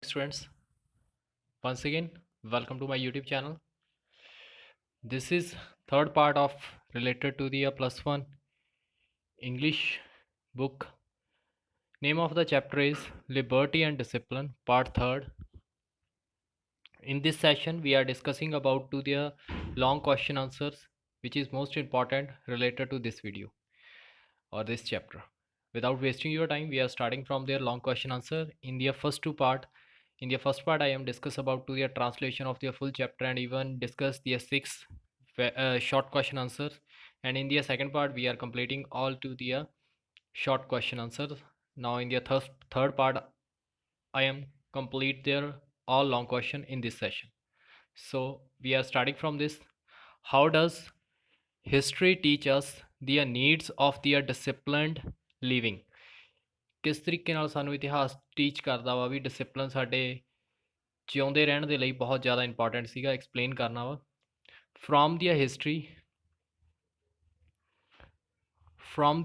students. Once again, welcome to my YouTube channel. This is third part of related to the +1 English book. Name of the chapter is Liberty and Discipline, part third. In this session, we are discussing about to the long question answers, which is most important related to this video or this chapter. Without wasting your time, we are starting from their long question answer. In the first two part, in the first part, I am discuss about to the translation of the full chapter and even discuss the six short question answers. And in the second part, we are completing all to the short question answers. Now in the third part, I am complete their all long question in this session. So we are starting from this. How does history teach us the needs of the disciplined living? ਕਿਸ ਤਰੀਕੇ ਨਾਲ ਸਾਨੂੰ ਇਤਿਹਾਸ teach ਕਰਦਾ ਵਾ ਵੀ discipline ਸਾਡੇ ਜਿਉਂਦੇ ਰਹਿਣ ਦੇ ਲਈ ਬਹੁਤ ਜ਼ਿਆਦਾ ਇੰਪੋਰਟੈਂਟ ਸੀਗਾ ਐਕਸਪਲੇਨ ਕਰਨਾ ਵਾ from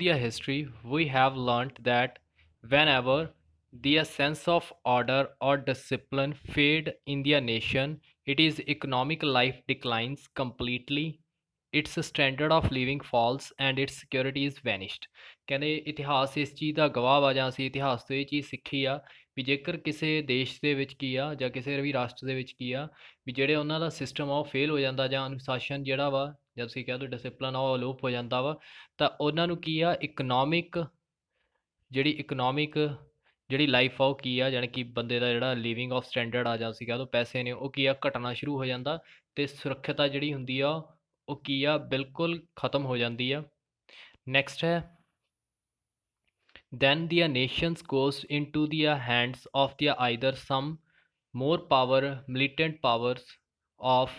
the history we have learnt that whenever the sense of order or discipline fade in the nation, it is economic life declines completely, its standard of living falls and its security is vanished। ਕਹਿੰਦੇ ਇਤਿਹਾਸ ਇਸ ਚੀਜ਼ ਦਾ ਗਵਾਹ ਵਾ ਜਾਂ ਅਸੀਂ ਇਤਿਹਾਸ ਤੋਂ ਇਹ ਚੀਜ਼ ਸਿੱਖੀ ਆ ਵੀ ਜੇਕਰ ਕਿਸੇ ਦੇਸ਼ ਦੇ ਵਿੱਚ ਕੀ ਆ ਜਾਂ ਕਿਸੇ ਵੀ ਰਾਸ਼ਟਰ ਦੇ ਵਿੱਚ ਕੀ ਆ ਵੀ ਜਿਹੜੇ ਉਹਨਾਂ ਦਾ ਸਿਸਟਮ ਆ ਉਹ ਫੇਲ ਹੋ ਜਾਂਦਾ ਜਾਂ ਅਨੁਸ਼ਾਸਨ ਜਿਹੜਾ ਵਾ ਜਾਂ ਤੁਸੀਂ ਕਹਿ ਦਿਓ ਡਿਸਿਪਲਿਨ ਆ ਉਹ ਅਲੋਪ ਹੋ ਜਾਂਦਾ ਵਾ ਤਾਂ ਉਹਨਾਂ ਨੂੰ ਕੀ ਆ ਇਕਨੋਮਿਕ ਜਿਹੜੀ ਲਾਈਫ ਆ ਉਹ ਕੀ ਆ ਜਾਣੀ ਕਿ ਬੰਦੇ ਦਾ ਜਿਹੜਾ ਲਿਵਿੰਗ ਆਫ ਸਟੈਂਡਰਡ ਆ ਜਾਂ ਅਸੀਂ ਕਹਿ ਦਿਓ ਪੈਸੇ ਨੇ ਉਹ ਕੀ ਆ ਘਟਣਾ ਸ਼ੁਰੂ ਹੋ ਜਾਂਦਾ ਤੇ ਸੁਰੱਖਿਅਤਾ ਜਿਹੜੀ ਹੁੰਦੀ ਆ ਉਹ ਕੀ ਆ ਬਿਲਕੁਲ ਖਤਮ ਹੋ ਜਾਂਦੀ ਆ। ਨੈਕਸਟ ਹੈ then the nations goes into the hands of the either some more power militant powers of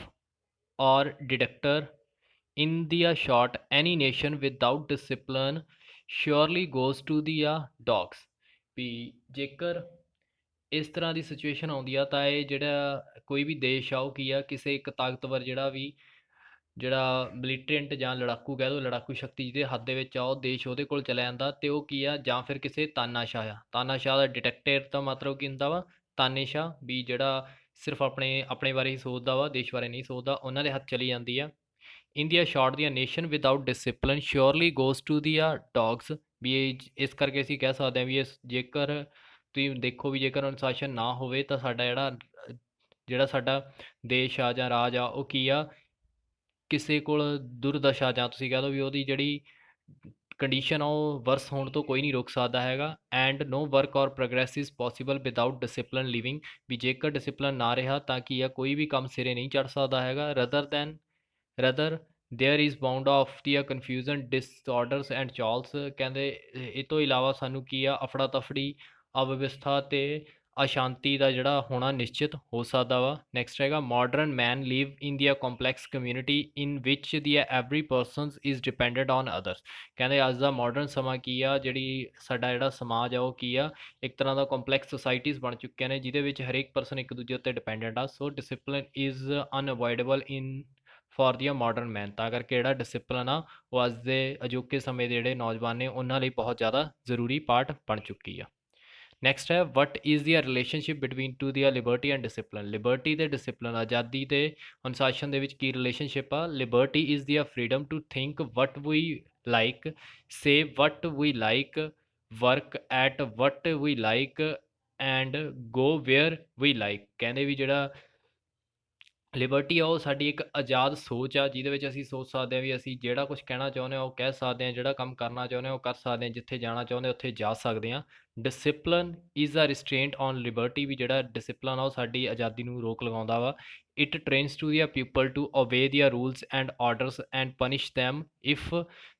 or dictator। in the short any nation without discipline surely goes to the dogs। ਵੀ ਜੇਕਰ ਇਸ ਤਰ੍ਹਾਂ ਦੀ situation ਆਉਂਦੀ ਆ ਤਾਂ ਇਹ ਜਿਹੜਾ ਕੋਈ ਵੀ ਦੇਸ਼ ਆ ਉਹ ਕੀ ਆ ਕਿਸੇ ਇੱਕ ਤਾਕਤਵਰ ਜਿਹੜਾ ਮਿਲੀਟੈਂਟ ਜਾਂ ਲੜਾਕੂ ਕਹਿ ਦਿਓ ਲੜਾਕੂ ਸ਼ਕਤੀ ਜਿਹਦੇ ਹੱਥ ਦੇ ਵਿੱਚ ਆ ਉਹ ਦੇਸ਼ ਉਹਦੇ ਕੋਲ ਚਲਾ ਜਾਂਦਾ ਤੇ ਉਹ ਕੀ ਆ ਜਾਂ ਫਿਰ ਕਿਸੇ ਤਾਨਾਸ਼ਾਹ ਦਾ ਡਿਟੈਕਟਰ ਦਾ ਮਤਲਬ ਕੀ ਹੁੰਦਾ ਵਾ ਤਾਨੇਸ਼ਾਹ ਵੀ ਜਿਹੜਾ ਸਿਰਫ ਆਪਣੇ ਬਾਰੇ ਹੀ ਸੋਚਦਾ ਵਾ ਦੇਸ਼ ਬਾਰੇ ਨਹੀਂ ਸੋਚਦਾ ਉਹਨਾਂ ਦੇ ਹੱਥ ਚਲੀ ਜਾਂਦੀ ਆ। India short the nation without discipline surely goes to the dogs ਵੀ ਇਸ ਕਰਕੇ ਅਸੀਂ ਕਹਿ ਸਕਦੇ ਹਾਂ ਵੀ ਜੇਕਰ ਤੁਸੀਂ ਦੇਖੋ ਵੀ ਜੇਕਰ ਅਨੁਸ਼ਾਸਨ ਨਾ ਹੋਵੇ ਤਾਂ ਸਾਡਾ ਜਿਹੜਾ ਸਾਡਾ ਦੇਸ਼ ਆ ਜਾਂ ਰਾਜ ਆ ਉਹ ਕੀ ਆ ਕਿਸੇ ਕੋਲ ਦੁਰਦਸ਼ਾ ਜਾਂ ਤੁਸੀਂ ਕਹਿ ਦਿਓ ਵੀ ਉਹਦੀ ਜਿਹੜੀ ਕੰਡੀਸ਼ਨ ਆ ਉਹ ਵਰਸ ਹੋਣ ਤੋਂ ਕੋਈ ਨਹੀਂ ਰੋਕ ਸਕਦਾ ਹੈਗਾ। And no work or progress is possible without discipline living ਵੀ ਜੇਕਰ ਡਿਸਿਪਲਿਨ ਨਾ ਰਿਹਾ ਤਾਂ ਕੀ ਆ ਕੋਈ ਵੀ ਕੰਮ ਸਿਰੇ ਨਹੀਂ ਚੜ੍ਹ ਸਕਦਾ ਹੈਗਾ। rather there is bound of the confusion disorders and chaos। ਕਹਿੰਦੇ ਇਹ ਤੋਂ ਇਲਾਵਾ ਸਾਨੂੰ ਕੀ ਆ ਅਫੜਾ ਤਫੜੀ ਅਵਿਵਸਥਾ ਤੇ ਅਸ਼ਾਂਤੀ ਦਾ ਜਿਹੜਾ ਹੋਣਾ ਨਿਸ਼ਚਿਤ ਹੋ ਸਕਦਾ ਵਾ। ਨੈਕਸਟ ਹੈਗਾ modern man Liv in the complex community in which the every persons is dependent on others. ਕਹਿੰਦੇ ਅੱਜ ਦਾ ਮਾਡਰਨ ਸਮਾਂ ਕੀ ਆ ਸਾਡਾ ਜਿਹੜਾ ਸਮਾਜ ਆ ਉਹ ਕੀ ਆ ਇੱਕ ਤਰ੍ਹਾਂ ਦਾ ਕੰਪਲੈਕਸ ਸੁਸਾਇਟੀਜ਼ ਬਣ ਚੁੱਕੀਆਂ ਨੇ ਜਿਹਦੇ ਵਿੱਚ ਹਰੇਕ ਪਰਸਨ ਇੱਕ ਦੂਜੇ ਉੱਤੇ ਡਿਪੈਂਡੈਂਟ ਆ। So discipline is unavoidable in for the modern man. ਤਾਂ ਕਰਕੇ ਜਿਹੜਾ ਡਿਸਿਪਲਿਨ ਆ ਉਹ ਅੱਜ ਦੇ ਅਜੋਕੇ ਸਮੇਂ ਦੇ ਜਿਹੜੇ ਨੌਜਵਾਨ ਨੇ ਉਹਨਾਂ ਲਈ ਬਹੁਤ ਜ਼ਿਆਦਾ ਜ਼ਰੂਰੀ ਪਾਰਟ ਬਣ ਚੁੱਕੀ ਆ। ਨੈਕਸਟ ਹੈ what is the relationship between to the liberty and discipline. Liberty ਤੇ ਡਿਸਿਪਲਿਨ ਆਜ਼ਾਦੀ ਤੇ ਅਨੁਸ਼ਾਸਨ ਦੇ ਵਿੱਚ ਕੀ ਰਿਲੇਸ਼ਨਸ਼ਿਪ ਆ। Liberty is the freedom to think what we like say what we like work at what we like and go where we like. ਕਹਿੰਦੇ ਵੀ ਜਿਹੜਾ ਲਿਬਰਟੀ ਆ ਉਹ ਸਾਡੀ ਇੱਕ ਆਜ਼ਾਦ ਸੋਚ ਆ ਜਿਹਦੇ ਵਿੱਚ ਅਸੀਂ ਸੋਚ ਸਕਦੇ ਹਾਂ ਵੀ ਅਸੀਂ ਜਿਹੜਾ ਕੁਝ ਕਹਿਣਾ ਚਾਹੁੰਦੇ ਹਾਂ ਉਹ ਕਹਿ ਸਕਦੇ ਹਾਂ, ਜਿਹੜਾ ਕੰਮ ਕਰਨਾ ਚਾਹੁੰਦੇ ਹਾਂ ਉਹ ਕਰ ਸਕਦੇ ਹਾਂ, ਜਿੱਥੇ ਜਾਣਾ ਚਾਹੁੰਦੇ ਉੱਥੇ ਜਾ ਸਕਦੇ ਹਾਂ। Discipline is a restraint on liberty ਵੀ ਜਿਹੜਾ ਡਿਸਿਪਲਿਨ ਆ ਉਹ ਸਾਡੀ ਆਜ਼ਾਦੀ ਨੂੰ ਰੋਕ ਲਗਾਉਂਦਾ ਵਾ। It trains to their people to obey their rules and orders and punish them if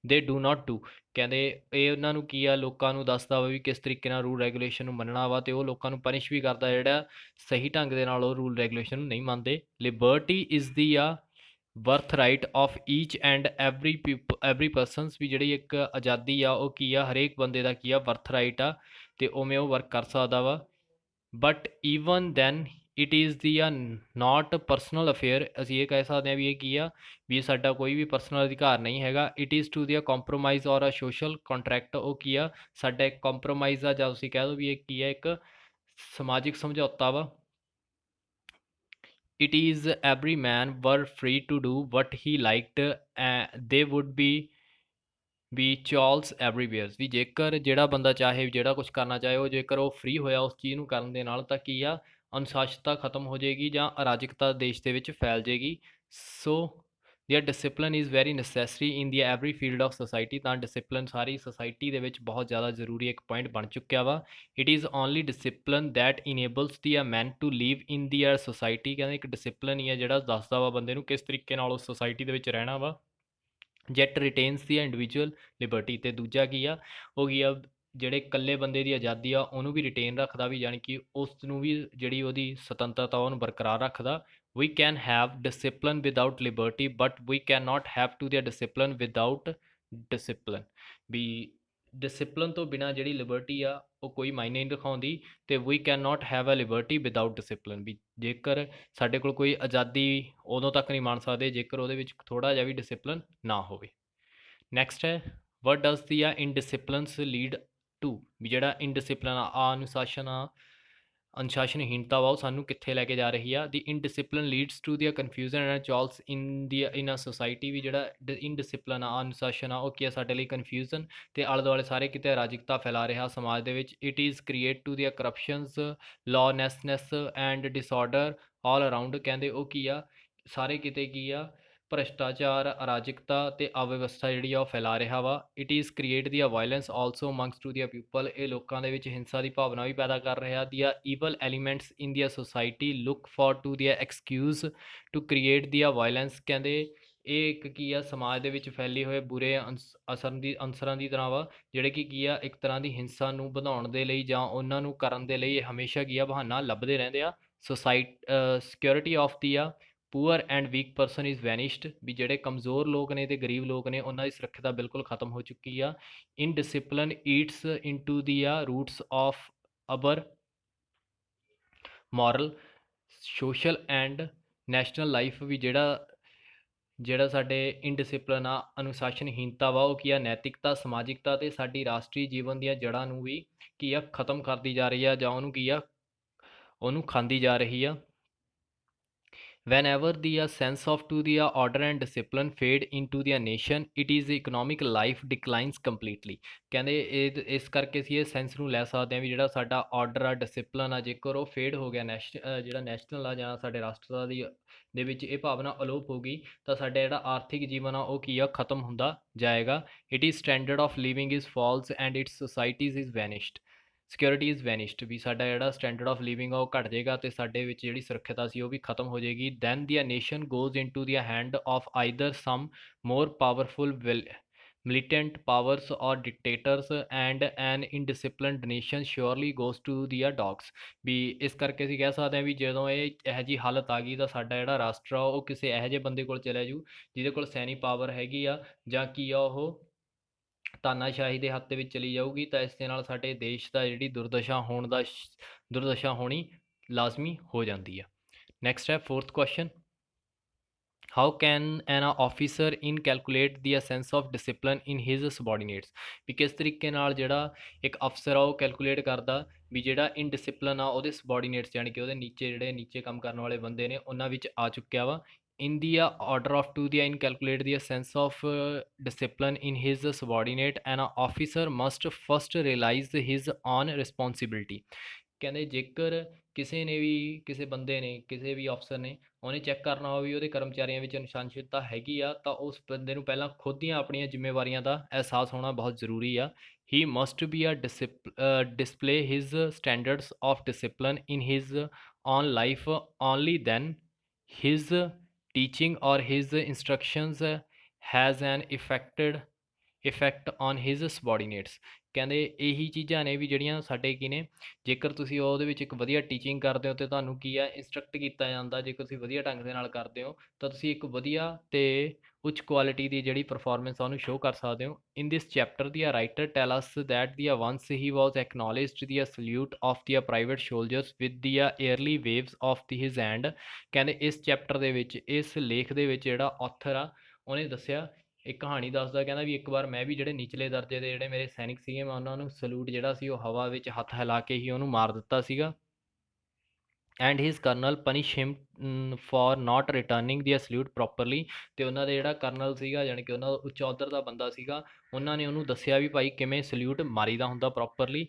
they do not do. ਕਹਿੰਦੇ ਇਹ ਉਹਨਾਂ ਨੂੰ ਕੀ ਆ ਲੋਕਾਂ ਨੂੰ ਦੱਸਦਾ ਵਾ ਵੀ ਕਿਸ ਤਰੀਕੇ ਨਾਲ ਰੂਲ ਰੈਗੂਲੇਸ਼ਨ ਨੂੰ ਮੰਨਣਾ ਵਾ ਤੇ ਉਹ ਲੋਕਾਂ ਨੂੰ ਪਨਿਸ਼ ਵੀ ਕਰਦਾ ਜਿਹੜਾ ਸਹੀ ਢੰਗ ਦੇ ਨਾਲ ਉਹ ਰੂਲ ਰੈਗੂਲੇਸ਼ਨ ਨੂੰ ਨਹੀਂ ਮੰਨਦੇ। Liberty is the birth right of each and every persons ਵੀ ਜਿਹੜੀ ਇੱਕ ਆਜ਼ਾਦੀ ਆ ਉਹ ਕੀ ਆ ਹਰੇਕ ਬੰਦੇ ਦਾ ਕੀ ਆ ਬਰਥ ਰਾਈਟ ਆ ਤੇ ਉਵੇਂ ਉਹ ਵਰਕ ਕਰ ਸਕਦਾ ਵਾ। But even then it is the not personal affair. ਅਸੀਂ ਇਹ ਕਹਿ ਸਕਦੇ ਹਾਂ ਵੀ ਇਹ ਕੀ ਆ ਵੀ ਇਹ ਸਾਡਾ ਕੋਈ ਵੀ ਪਰਸਨਲ ਅਧਿਕਾਰ ਨਹੀਂ ਹੈਗਾ। It is to the compromise ਔਰ ਅ ਸੋਸ਼ਲ ਕੰਟਰੈਕਟ। ਉਹ ਕੀ ਆ ਸਾਡਾ ਇੱਕ ਕੰਪਰੋਮਾਈਜ਼ ਆ ਜਾਂ ਤੁਸੀਂ ਕਹਿ ਦਿਓ ਵੀ ਇਹ ਕੀ ਆ ਇੱਕ ਸਮਾਜਿਕ ਸਮਝੌਤਾ ਵਾ। It is every man were free to do what he liked, they would be ਚਾਰਲਸ ਐਵਰੀਵੇਅਰ ਵੀ ਜੇਕਰ ਜਿਹੜਾ ਬੰਦਾ ਚਾਹੇ ਜਿਹੜਾ ਕੁਝ ਕਰਨਾ ਚਾਹੇ ਉਹ ਜੇਕਰ ਉਹ ਫ੍ਰੀ ਹੋਇਆ ਉਸ ਚੀਜ਼ ਨੂੰ ਕਰਨ ਦੇ ਨਾਲ ਤਾਂ ਕੀ ਆ ਅਨੁਸ਼ਾਸਨਤਾ ਖਤਮ ਹੋ ਜਾਏਗੀ ਜਾਂ ਅਰਾਜਕਤਾ ਦੇਸ਼ ਦੇ ਵਿੱਚ ਫੈਲ ਜਾਏਗੀ। ਸੋ their discipline is very necessary in the every field of society। ਤਾਂ ਡਿਸਿਪਲਿਨ ਸਾਰੀ ਸੁਸਾਇਟੀ ਦੇ ਵਿੱਚ ਬਹੁਤ ਜ਼ਿਆਦਾ ਜ਼ਰੂਰੀ ਇੱਕ ਪੁਆਇੰਟ ਬਣ ਚੁੱਕਿਆ ਵਾ। It is only discipline that enables the a man to live in the uh society. ਕਹਿੰਦੇ ਇੱਕ ਡਿਸਿਪਲਿਨ ਹੀ ਹੈ ਜਿਹੜਾ ਦੱਸਦਾ ਵਾ ਬੰਦੇ ਨੂੰ ਕਿਸ ਤਰੀਕੇ ਨਾਲ ਉਸ ਸੁਸਾਇਟੀ ਦੇ ਵਿੱਚ ਰਹਿਣਾ ਵਾ। ਜੈਟ ਰਿਟੇਨਸ ਦੀ ਇੰਡੀਵਿਜੂਅਲ ਲਿਬਰਟੀ ਅਤੇ ਦੂਜਾ ਕੀ ਆ ਉਹ ਕੀ ਆ ਜਿਹੜੇ ਇਕੱਲੇ ਬੰਦੇ ਦੀ ਆਜ਼ਾਦੀ ਆ ਉਹਨੂੰ ਵੀ ਰਿਟੇਨ ਰੱਖਦਾ ਵੀ ਯਾਨੀ ਕਿ ਉਸ ਨੂੰ ਵੀ ਜਿਹੜੀ ਉਹਦੀ ਸੁਤੰਤਰਤਾ ਉਹਨੂੰ ਬਰਕਰਾਰ ਰੱਖਦਾ। we can have discipline without liberty but we cannot have to the discipline without discipline। ਵੀ ਡਿਸਿਪਲਿਨ ਤੋਂ ਬਿਨਾਂ ਜਿਹੜੀ ਲਿਬਰਟੀ ਆ ਉਹ ਕੋਈ ਮਾਇਨੇ ਨਹੀਂ ਦਿਖਾਉਂਦੀ ਅਤੇ we cannot have a liberty without discipline। ਵੀ ਜੇਕਰ ਸਾਡੇ ਕੋਲ ਕੋਈ ਆਜ਼ਾਦੀ ਉਦੋਂ ਤੱਕ ਨਹੀਂ ਮੰਨ ਸਕਦੇ ਜੇਕਰ ਉਹਦੇ ਵਿੱਚ ਥੋੜ੍ਹਾ ਜਿਹਾ ਵੀ ਡਿਸਿਪਲਿਨ ਨਾ ਹੋਵੇ। ਨੈਕਸਟ ਹੈ what does the indisciplines lead to। ਵੀ ਜਿਹੜਾ ਇਨਡਿਸਿਪਲਿਨ ਆ ਅਨੁਸ਼ਾਸਨ ਆ ਅਨੁਸ਼ਾਸਨਹੀਣਤਾ ਵਾ ਉਹ ਸਾਨੂੰ ਕਿੱਥੇ ਲੈ ਕੇ ਜਾ ਰਹੀ ਆ। The indiscipline leads to the confusion and ਚਾਰਲਸ ਇਨ ਅ ਸੁਸਾਇਟੀ। ਵੀ ਜਿਹੜਾ ਇਨਡਿਸਿਪਲਿਨ ਆ ਅਨੁਸ਼ਾਸਨ ਆ ਉਹ ਕੀ ਆ ਸਾਡੇ ਲਈ ਕਨਫਿਊਜ਼ਨ ਅਤੇ ਆਲੇ ਦੁਆਲੇ ਸਾਰੇ ਕਿਤੇ ਅਰਾਜਕਤਾ ਫੈਲਾ ਰਿਹਾ ਸਮਾਜ ਦੇ ਵਿੱਚ। It is create to the ਕਰਪਸ਼ਨਸ ਲॉनेਸਨੈਸ and disorder all around. ਕਹਿੰਦੇ ਉਹ ਕੀ ਆ ਸਾਰੇ ਕਿਤੇ ਕੀ ਆ ਭ੍ਰਿਸ਼ਟਾਚਾਰ ਅਰਾਜਕਤਾ ਅਤੇ ਅਵਿਵਸਥਾ ਜਿਹੜੀ ਆ ਉਹ ਫੈਲਾ ਰਿਹਾ ਵਾ। It is create the violence also amongst to the people. ਇਹ ਲੋਕਾਂ ਦੇ ਵਿੱਚ ਹਿੰਸਾ ਦੀ ਭਾਵਨਾ ਵੀ ਪੈਦਾ ਕਰ ਰਿਹਾ। ਦੀ evil elements in the society look for to the excuse to create the violence. ਕਹਿੰਦੇ ਇਹ ਇੱਕ ਕੀ ਆ ਸਮਾਜ ਦੇ ਵਿੱਚ ਫੈਲੇ ਹੋਏ ਬੁਰੇ ਅਨਸਰਾਂ ਦੀ ਤਰ੍ਹਾਂ ਵਾ ਜਿਹੜੇ ਕਿ ਕੀ ਆ ਇੱਕ ਤਰ੍ਹਾਂ ਦੀ ਹਿੰਸਾ ਨੂੰ ਵਧਾਉਣ ਦੇ ਲਈ ਜਾਂ ਉਹਨਾਂ ਨੂੰ ਕਰਨ ਦੇ ਲਈ ਇਹ ਹਮੇਸ਼ਾ ਕੀ ਆ ਬਹਾਨਾ ਲੱਭਦੇ ਰਹਿੰਦੇ ਆ। Security of the poor and weak person is vanished. ਵੀ ਜਿਹੜੇ ਕਮਜ਼ੋਰ ਲੋਕ ਨੇ ਅਤੇ ਗਰੀਬ ਲੋਕ ਨੇ ਉਹਨਾਂ ਦੀ ਸੁਰੱਖਿਅਤਾ ਬਿਲਕੁਲ ਖਤਮ ਹੋ ਚੁੱਕੀ ਆ। Indiscipline eats into the roots of our moral social and national life. ਵੀ ਜਿਹੜਾ ਸਾਡੇ ਇਨਡਿਸਿਪਲਿਨ ਆ ਅਨੁਸ਼ਾਸਨਹੀਣਤਾ ਵਾ ਉਹ ਕੀ ਆ ਨੈਤਿਕਤਾ ਸਮਾਜਿਕਤਾ ਅਤੇ ਸਾਡੀ ਰਾਸ਼ਟਰੀ ਜੀਵਨ ਦੀਆਂ ਜੜ੍ਹਾਂ ਨੂੰ ਵੀ ਕੀ ਆ ਖਤਮ ਕਰਦੀ ਜਾ ਰਹੀ ਆ ਜਾਂ ਉਹਨੂੰ ਕੀ ਆ ਉਹਨੂੰ ਖਾਂਦੀ ਜਾ ਰਹੀ ਆ। whenever the sense of to the order and discipline fade into the nation it is economic life declines completely। ਕਹਿੰਦੇ ਇਸ ਕਰਕੇ ਅਸੀਂ ਇਹ ਸੈਂਸ ਨੂੰ ਲੈ ਸਕਦੇ ਹਾਂ ਵੀ ਜਿਹੜਾ ਸਾਡਾ ਆਰਡਰ ਆ ਡਿਸਿਪਲਿਨ ਆ ਜੇਕਰ ਉਹ ਫੇਡ ਹੋ ਗਿਆ ਜਿਹੜਾ ਨੈਸ਼ਨਲ ਆ ਜਾਂ ਸਾਡੇ ਰਾਸ਼ਟਰਤਾ ਦੇ ਵਿੱਚ ਇਹ ਭਾਵਨਾ ਅਲੋਪ ਹੋ ਗਈ ਤਾਂ ਸਾਡਾ ਜਿਹੜਾ ਆਰਥਿਕ ਜੀਵਨ ਆ ਉਹ ਕੀ ਆ ਖਤਮ ਹੁੰਦਾ ਜਾਏਗਾ। It is standard of living is falls and its societies is vanished. Security is vanished. ਵੀ ਸਾਡਾ ਜਿਹੜਾ ਸਟੈਂਡਰਡ ਆਫ ਲਿਵਿੰਗ ਆ ਉਹ ਘੱਟ ਜਾਏਗਾ ਅਤੇ ਸਾਡੇ ਵਿੱਚ ਜਿਹੜੀ ਸੁਰੱਖਿਅਤਾ ਸੀ ਉਹ ਵੀ ਖਤਮ ਹੋ ਜਾਏਗੀ। Then the nation goes into the hand of either some more powerful militant powers or dictators and an indisciplined nation surely goes to the dogs। ਵੀ ਇਸ ਕਰਕੇ ਅਸੀਂ ਕਹਿ ਸਕਦੇ ਹਾਂ ਵੀ ਜਦੋਂ ਇਹ ਇਹੋ ਜਿਹੀ ਹਾਲਤ ਆ ਗਈ ਤਾਂ ਸਾਡਾ ਜਿਹੜਾ ਰਾਸ਼ਟਰ ਆ ਉਹ ਕਿਸੇ ਇਹੋ ਜਿਹੇ ਬੰਦੇ ਕੋਲ ਚਲਿਆ ਜੂ ਜਿਹਦੇ ਕੋਲ ਸੈਨਿਕ ਪਾਵਰ ਹੈਗੀ ਆ ਜਾਂ ਕੀ ਆ ਉਹ ਤਾਨਾਸ਼ਾਹੀ ਦੇ ਹੱਥ ਦੇ ਵਿੱਚ ਚਲੀ ਜਾਊਗੀ ਤਾਂ ਇਸ ਦੇ ਨਾਲ ਸਾਡੇ ਦੇਸ਼ ਦਾ ਜਿਹੜੀ ਦੁਰਦਸ਼ਾ ਹੋਣੀ ਲਾਜ਼ਮੀ ਹੋ ਜਾਂਦੀ ਆ। ਨੈਕਸਟ ਹੈ fourth question how can an officer inculcate the sense of discipline in his subordinates. ਵੀ ਕਿਸ ਤਰੀਕੇ ਨਾਲ ਜਿਹੜਾ ਇੱਕ ਅਫਸਰ ਆ ਉਹ ਕੈਲਕੂਲੇਟ ਕਰਦਾ ਵੀ ਜਿਹੜਾ ਇਨਡਿਸਿਪਲਿਨ ਆ ਉਹਦੇ ਸਬੋਰਡੀਨੇਟਸ ਯਾਨੀ ਕਿ ਉਹਦੇ ਨੀਚੇ ਜਿਹੜੇ ਨੀਚੇ ਕੰਮ ਕਰਨ ਵਾਲੇ ਬੰਦੇ ਨੇ ਉਹਨਾਂ ਵਿੱਚ ਆ ਚੁੱਕਿਆ ਵਾ। in the order of to the incalculate the sense of discipline in his subordinate an officer must first realize his own responsibility। ਕਹਿੰਦੇ ਜੇਕਰ ਕਿਸੇ ਨੇ ਵੀ ਕਿਸੇ ਬੰਦੇ ਨੇ ਕਿਸੇ ਵੀ ਅਫਸਰ ਨੇ ਉਹਨੇ ਚੈੱਕ ਕਰਨਾ ਹੋਵੇ ਵੀ ਉਹਦੇ ਕਰਮਚਾਰੀਆਂ ਵਿੱਚ ਅਨੁਸ਼ਾਸਨਤਾ ਹੈਗੀ ਆ ਤਾਂ ਉਸ ਬੰਦੇ ਨੂੰ ਪਹਿਲਾਂ ਖੁਦ ਦੀਆਂ ਆਪਣੀਆਂ ਜ਼ਿੰਮੇਵਾਰੀਆਂ ਦਾ ਅਹਿਸਾਸ ਹੋਣਾ ਬਹੁਤ ਜ਼ਰੂਰੀ ਆ। he must be a display his standards of discipline in his own life only then his teaching or his instructions has an effect on his subordinates। ਕਹਿੰਦੇ ਇਹੀ ਚੀਜ਼ਾਂ ਨੇ ਵੀ ਜਿਹੜੀਆਂ ਸਾਡੇ ਕੀ ਨੇ ਜੇਕਰ ਤੁਸੀਂ ਉਹਦੇ ਵਿੱਚ ਇੱਕ ਵਧੀਆ ਟੀਚਿੰਗ ਕਰਦੇ ਹੋ ਅਤੇ ਤੁਹਾਨੂੰ ਕੀ ਆ ਇੰਸਟਰਕਟ ਕੀਤਾ ਜਾਂਦਾ ਜੇਕਰ ਤੁਸੀਂ ਵਧੀਆ ਢੰਗ ਦੇ ਨਾਲ ਕਰਦੇ ਹੋ ਤਾਂ ਤੁਸੀਂ ਇੱਕ ਵਧੀਆ ਅਤੇ ਉੱਚ ਕੁਆਲਿਟੀ ਦੀ ਜਿਹੜੀ ਪਰਫੋਰਮੈਂਸ ਆ ਉਹਨੂੰ ਸ਼ੋਅ ਕਰ ਸਕਦੇ ਹੋ। In this chapter the writer tell us that the once he was acknowledged the salute of the private soldiers with the early waves of the his hand. ਕਹਿੰਦੇ ਇਸ ਚੈਪਟਰ ਦੇ ਵਿੱਚ ਇਸ ਲੇਖ ਦੇ ਵਿੱਚ ਜਿਹੜਾ ਆਥਰ ਆ ਉਹਨੇ ਦੱਸਿਆ ਇੱਕ ਕਹਾਣੀ ਦੱਸਦਾ ਕਹਿੰਦਾ ਵੀ ਇੱਕ ਵਾਰ ਮੈਂ ਵੀ ਜਿਹੜੇ ਨਿਚਲੇ ਦਰਜੇ ਦੇ ਜਿਹੜੇ ਮੇਰੇ ਸੈਨਿਕ ਸੀਗੇ ਮੈਂ ਉਹਨਾਂ ਨੂੰ ਸਲੂਟ ਜਿਹੜਾ ਸੀ ਉਹ ਹਵਾ ਵਿੱਚ ਹੱਥ ਹਿਲਾ ਕੇ ਹੀ ਉਹਨੂੰ ਮਾਰ ਦਿੱਤਾ ਸੀਗਾ। And his colonel punish him for not returning the salute properly. ਅਤੇ ਉਹਨਾਂ ਦੇ ਜਿਹੜਾ ਕਰਨਲ ਸੀਗਾ, ਯਾਨੀ ਕਿ ਉਹਨਾਂ ਦਾ ਉੱਚ ਅਹੁਦਰ ਦਾ ਬੰਦਾ ਸੀਗਾ, ਉਹਨਾਂ ਨੇ ਉਹਨੂੰ ਦੱਸਿਆ ਵੀ ਭਾਈ ਕਿਵੇਂ ਸਲੂਟ ਮਾਰੀਦਾ ਹੁੰਦਾ properly.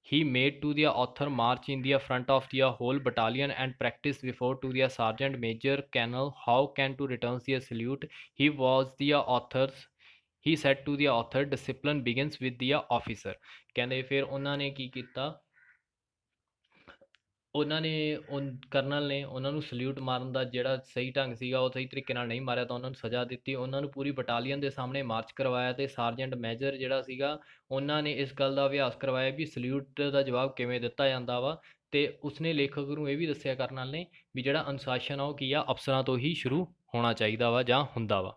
He made to the author march in the front of the whole battalion and practice before to the sergeant major colonel how can to return the salute. He was the author's he said to the author discipline begins with the officer। ਕਹਿੰਦੇ ਫਿਰ ਉਹਨਾਂ ਨੇ ਕੀ ਕੀਤਾ, ਉਹਨਾਂ ਨੇ colonel ਨੇ ਉਹਨਾਂ ਨੂੰ ਸਲੂਟ ਮਾਰਨ ਦਾ ਜਿਹੜਾ ਸਹੀ ਢੰਗ ਸੀਗਾ ਉਹ ਸਹੀ ਤਰੀਕੇ ਨਾਲ ਨਹੀਂ ਮਾਰਿਆ ਤਾਂ ਉਹਨਾਂ ਨੂੰ ਸਜ਼ਾ ਦਿੱਤੀ। ਉਹਨਾਂ ਨੂੰ ਪੂਰੀ ਬਟਾਲੀਅਨ ਦੇ ਸਾਹਮਣੇ ਮਾਰਚ ਕਰਵਾਇਆ ਅਤੇ ਸਾਰਜੈਂਟ ਮੇਜਰ ਜਿਹੜਾ ਸੀਗਾ ਉਹਨਾਂ ਨੇ ਇਸ ਗੱਲ ਦਾ ਅਭਿਆਸ ਕਰਵਾਇਆ ਵੀ ਸਲੂਟ ਦਾ ਜਵਾਬ ਕਿਵੇਂ ਦਿੱਤਾ ਜਾਂਦਾ ਵਾ। ਅਤੇ ਉਸਨੇ ਲੇਖਕ ਨੂੰ ਇਹ ਵੀ ਦੱਸਿਆ ਕਰਨਲ ਨੇ ਵੀ ਜਿਹੜਾ ਅਨੁਸ਼ਾਸਨ ਆ ਉਹ ਕੀ ਆ, ਅਫਸਰਾਂ ਤੋਂ ਹੀ ਸ਼ੁਰੂ ਹੋਣਾ ਚਾਹੀਦਾ ਵਾ ਜਾਂ ਹੁੰਦਾ ਵਾ।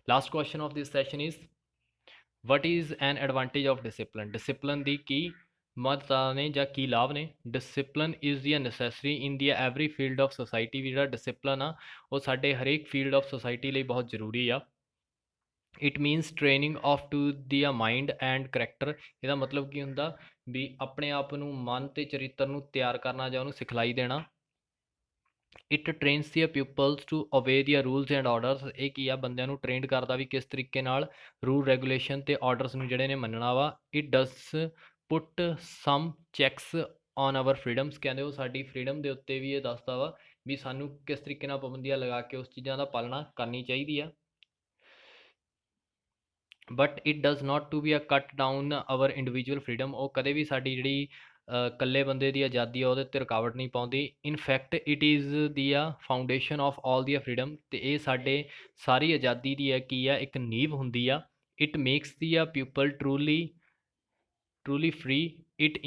Last question of this session is what is an advantage of discipline. Discipline ਦੀ ਕੀ ਮਹੱਤਤਾ ਨੇ ਜਾਂ ਕੀ ਲਾਭ ਨੇ। Discipline is the necessary in the every field of society. ਵੀ ਜਿਹੜਾ ਡਿਸਿਪਲਿਨ ਆ ਉਹ ਸਾਡੇ ਹਰੇਕ ਫੀਲਡ ਆਫ ਸੋਸਾਇਟੀ ਲਈ ਬਹੁਤ ਜ਼ਰੂਰੀ ਆ। It means training of to the mind and character. ਇਹਦਾ ਮਤਲਬ ਕੀ ਹੁੰਦਾ ਵੀ ਆਪਣੇ ਆਪ ਨੂੰ ਮਨ ਅਤੇ ਚਰਿੱਤਰ ਨੂੰ ਤਿਆਰ ਕਰਨਾ ਜਾਂ ਉਹਨੂੰ ਸਿਖਲਾਈ ਦੇਣਾ। ਇਟ ਟ੍ਰੇਨਸ ਦੀਆਂ ਪਿਊਪਲਸ ਟੂ ਓਬੇ ਦੀਆਂ ਰੂਲਸ ਐਂਡ ਆਰਡਰਸ। ਇਹ ਕੀ ਆ, ਬੰਦਿਆਂ ਨੂੰ ਟ੍ਰੇਨਡ ਕਰਦਾ ਵੀ ਕਿਸ ਤਰੀਕੇ ਨਾਲ ਰੂਲ ਰੈਗੂਲੇਸ਼ਨ ਅਤੇ ਆਰਡਰਸ ਨੂੰ ਜਿਹੜੇ ਨੇ ਮੰਨਣਾ ਵਾ। It does put some checks on our freedoms. ਕਹਿੰਦੇ ਉਹ ਸਾਡੀ ਫਰੀਡਮ ਦੇ ਉੱਤੇ ਵੀ ਇਹ ਦੱਸਦਾ ਵਾ ਵੀ ਸਾਨੂੰ ਕਿਸ ਤਰੀਕੇ ਨਾਲ ਪਾਬੰਦੀਆਂ ਲਗਾ ਕੇ ਉਸ ਚੀਜ਼ਾਂ ਦਾ ਪਾਲਣਾ ਕਰਨੀ ਚਾਹੀਦੀ ਆ। But it does not to be a cut down hour individual freedom. ਉਹ ਕਦੇ ਵੀ ਸਾਡੀ ਜਿਹੜੀ ਇਕੱਲੇ ਬੰਦੇ ਦੀ ਆਜ਼ਾਦੀ ਆ ਉਹਦੇ ਉੱਤੇ ਰੁਕਾਵਟ ਨਹੀਂ ਪਾਉਂਦੀ। ਇਨ ਫੈਕਟ ਇਟ ਇਜ਼ ਦੀ ਆ foundation of all the freedom. ਅਤੇ ਇਹ ਸਾਡੇ ਸਾਰੀ ਆਜ਼ਾਦੀ ਦੀ ਹੈ ਕੀ ਆ, ਇੱਕ ਨੀਂਵ ਹੁੰਦੀ ਆ। ਇਟ ਮੇਕਸ ਦੀ ਆ people truly free. It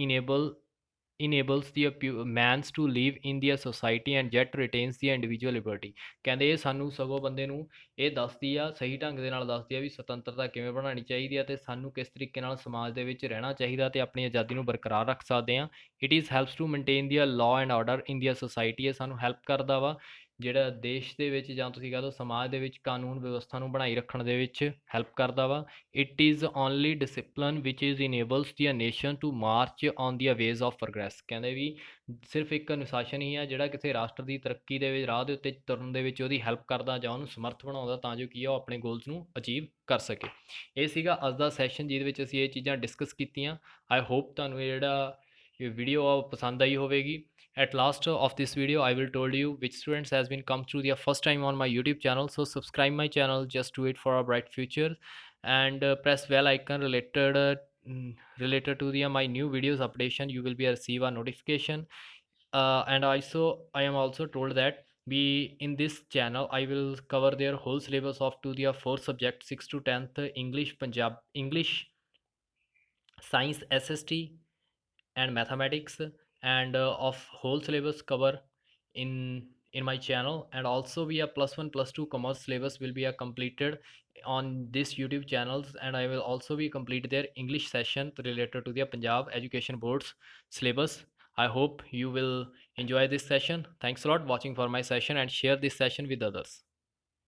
enables the mans to live in the society and yet retains the individual liberty। ਕਹਿੰਦੇ ਇਹ ਸਾਨੂੰ ਸਗੋਂ ਬੰਦੇ ਨੂੰ ਇਹ ਦੱਸਦੀ ਆ, ਸਹੀ ਢੰਗ ਦੇ ਨਾਲ ਦੱਸਦੀ ਆ ਵੀ ਸੁਤੰਤਰਤਾ ਕਿਵੇਂ ਬਣਾਉਣੀ ਚਾਹੀਦੀ ਆ ਅਤੇ ਸਾਨੂੰ ਕਿਸ ਤਰੀਕੇ ਨਾਲ ਸਮਾਜ ਦੇ ਵਿੱਚ ਰਹਿਣਾ ਚਾਹੀਦਾ ਅਤੇ ਆਪਣੀ ਆਜ਼ਾਦੀ ਨੂੰ ਬਰਕਰਾਰ ਰੱਖ ਸਕਦੇ ਹਾਂ। It is helps to maintain the law and order in the society. ਇਹ ਸਾਨੂੰ ਹੈਲਪ ਕਰਦਾ ਵਾ ਜਿਹੜਾ ਦੇਸ਼ ਦੇ ਵਿੱਚ ਜਾਂ ਤੁਸੀਂ ਕਹਿ ਦਿਓ ਸਮਾਜ ਦੇ ਵਿੱਚ ਕਾਨੂੰਨ ਵਿਵਸਥਾ ਨੂੰ ਬਣਾਈ ਰੱਖਣ ਦੇ ਵਿੱਚ ਹੈਲਪ ਕਰਦਾ ਵਾ। It is only discipline which is enables the nation to march on the ways of progress. ਕਹਿੰਦੇ ਵੀ ਸਿਰਫ ਇੱਕ ਅਨੁਸ਼ਾਸਨ ਹੀ ਆ ਜਿਹੜਾ ਕਿਸੇ ਰਾਸ਼ਟਰ ਦੀ ਤਰੱਕੀ ਦੇ ਵਿੱਚ ਰਾਹ ਦੇ ਉੱਤੇ ਤੁਰਨ ਦੇ ਵਿੱਚ ਉਹਦੀ ਹੈਲਪ ਕਰਦਾ ਜਾਂ ਉਹਨੂੰ ਸਮਰਥ ਬਣਾਉਂਦਾ ਤਾਂ ਜੋ ਕੀ ਆ ਉਹ ਆਪਣੇ ਗੋਲਸ ਨੂੰ ਅਚੀਵ ਕਰ ਸਕੇ। ਇਹ ਸੀਗਾ ਅੱਜ ਦਾ ਸੈਸ਼ਨ ਜਿਹਦੇ ਵਿੱਚ ਅਸੀਂ ਇਹ ਚੀਜ਼ਾਂ ਡਿਸਕਸ ਕੀਤੀਆਂ। ਆਈ ਹੋਪ ਤੁਹਾਨੂੰ ਇਹ ਜਿਹੜਾ ਇਹ ਵੀਡੀਓ ਆ ਉਹ ਪਸੰਦ ਆਈ ਹੋਵੇਗੀ। At last of this video, I will told you which students has been come through their first time on my YouTube channel. So subscribe my channel, just do it for a bright future, and press bell icon related to the my new videos updation. You will be receive a notification. And also I am also told that we in this channel I will cover their whole syllabus of to the four subjects 6 to 10th English, Punjab English, Science, SST and mathematics, and of whole syllabus cover in my channel. And also we have plus 1 plus 2 commerce syllabus will be completed on this YouTube channels, and I will also be complete their English session related to the Punjab Education Board's syllabus. I hope you will enjoy this session. Thanks a lot watching for my session and share this session with others.